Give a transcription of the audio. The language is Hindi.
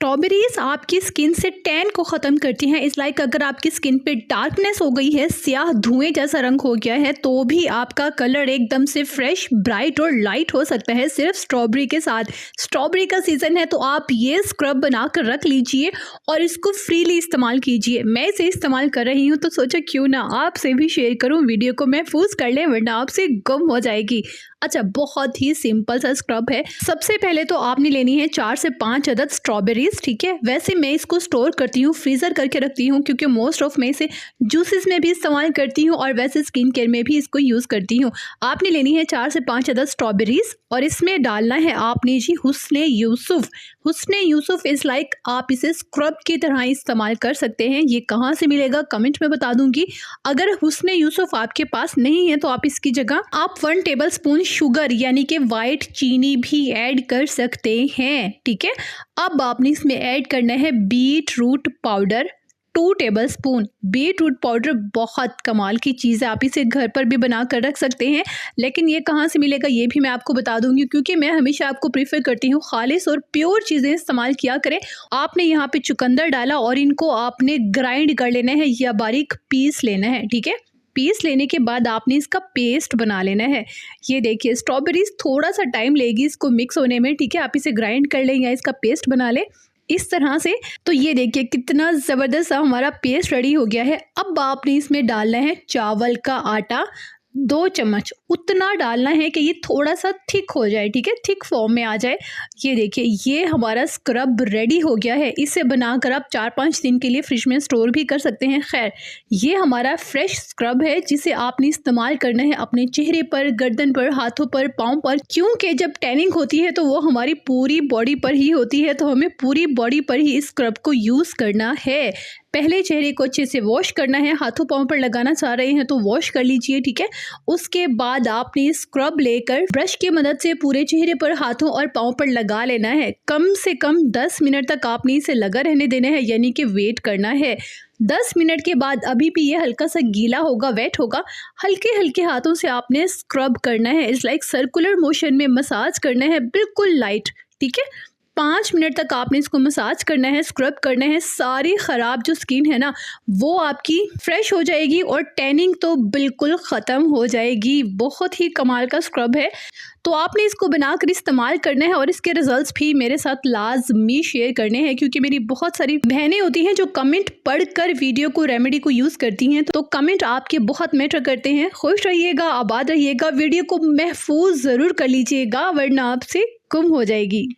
स्ट्रॉबेरीज आपकी स्किन से टैन को ख़त्म करती हैं। इस लाइक अगर आपकी स्किन पे डार्कनेस हो गई है, स्याह धुएं जैसा रंग हो गया है, तो भी आपका कलर एकदम से फ्रेश, ब्राइट और लाइट हो सकता है सिर्फ स्ट्रॉबेरी के साथ। स्ट्रॉबेरी का सीज़न है तो आप ये स्क्रब बना कर रख लीजिए और इसको फ्रीली इस्तेमाल कीजिए। मैं इसे इस्तेमाल कर रही हूँ तो सोचा क्यों ना आपसे भी शेयर करूँ, वीडियो को महफूज कर लें वरना आपसे गुम हो जाएगी। अच्छा, बहुत ही सिंपल सा स्क्रब है। सबसे पहले तो आपने लेनी है 4 से 5 अदद स्ट्रॉबेरीज, ठीक है। वैसे मैं इसको स्टोर करती हूँ, फ्रीज़र करके रखती हूँ क्योंकि मोस्ट ऑफ मैं इसे जूसेस में भी इस्तेमाल करती हूँ और वैसे स्किन केयर में भी इसको यूज़ करती हूँ। आपने लेनी है 4 से 5 अदद स्ट्रॉबेरीज और इसमें डालना है आपने जी हुस्ने यूसुफ। हुस्ने यूसुफ इज़ लाइक आप इसे स्क्रब की तरह इस्तेमाल कर सकते हैं। ये कहाँ से मिलेगा कमेंट में बता दूंगी। अगर हुस्ने यूसुफ आपके पास नहीं है तो आप इसकी जगह आप 1 टेबल स्पून शुगर यानी कि वाइट चीनी भी ऐड कर सकते हैं, ठीक है। अब आपने इसमें ऐड करना है beetroot powder 2 tablespoon. Beetroot powder बहुत कमाल की चीज़ है, आप इसे घर पर भी बना कर रख सकते हैं, लेकिन ये कहाँ से मिलेगा ये भी मैं आपको बता दूंगी क्योंकि मैं हमेशा आपको प्रीफर करती हूँ खालिस और प्योर चीज़ें इस्तेमाल किया करें। आपने यहाँ पे चुकंदर डाला और इनको आपने ग्राइंड कर लेना है या बारीक पीस लेना है, ठीक है। पीस लेने के बाद आपने इसका पेस्ट बना लेना है। ये देखिए स्ट्रॉबेरीज थोड़ा सा टाइम लेगी इसको मिक्स होने में, ठीक है। आप इसे ग्राइंड कर लें या इसका पेस्ट बना लें इस तरह से। तो ये देखिए कितना ज़बरदस्त सा हमारा पेस्ट रेडी हो गया है। अब आपने इसमें डालना है चावल का आटा 2 चम्मच, उतना डालना है कि ये थोड़ा सा थिक हो जाए, ठीक है, थिक फॉर्म में आ जाए। ये देखिए ये हमारा स्क्रब रेडी हो गया है। इसे बनाकर आप 4-5 दिन के लिए फ्रिज में स्टोर भी कर सकते हैं। खैर, ये हमारा फ्रेश स्क्रब है जिसे आपने इस्तेमाल करना है अपने चेहरे पर, गर्दन पर, हाथों पर, पाँव पर, क्योंकि जब टैनिंग होती है तो वो हमारी पूरी बॉडी पर ही होती है, तो हमें पूरी बॉडी पर ही इस स्क्रब को यूज़ करना है। पहले चेहरे को अच्छे से वॉश करना है, हाथों पाँव पर लगाना चाह रहे हैं तो वॉश कर लीजिए, ठीक है। उसके बाद आपने स्क्रब लेकर ब्रश की मदद से पूरे चेहरे पर, हाथों और पाँव पर लगा लेना है। कम से कम 10 मिनट तक आपने इसे लगा रहने देना है, यानी कि वेट करना है। 10 मिनट के बाद अभी भी ये हल्का सा गीला होगा, वेट होगा, हल्के हल्के हाथों से आपने स्क्रब करना है। इट्स लाइक सर्कुलर मोशन में मसाज करना है, बिल्कुल लाइट, ठीक है। 5 मिनट तक आपने इसको मसाज करना है, स्क्रब करना है। सारी ख़राब जो स्किन है ना वो आपकी फ्रेश हो जाएगी और टैनिंग तो बिल्कुल ख़त्म हो जाएगी। बहुत ही कमाल का स्क्रब है, तो आपने इसको बनाकर इस्तेमाल करना है और इसके रिजल्ट्स भी मेरे साथ लाजमी शेयर करने हैं क्योंकि मेरी बहुत सारी बहनें होती हैं जो कमेंट पढ़कर वीडियो को, रेमेडी को यूज़ करती हैं, तो कमेंट आपके बहुत मैटर करते हैं। खुश रहिएगा, आबाद रहिएगा, वीडियो को महफूज ज़रूर कर लीजिएगा वरना आपसे गुम हो जाएगी।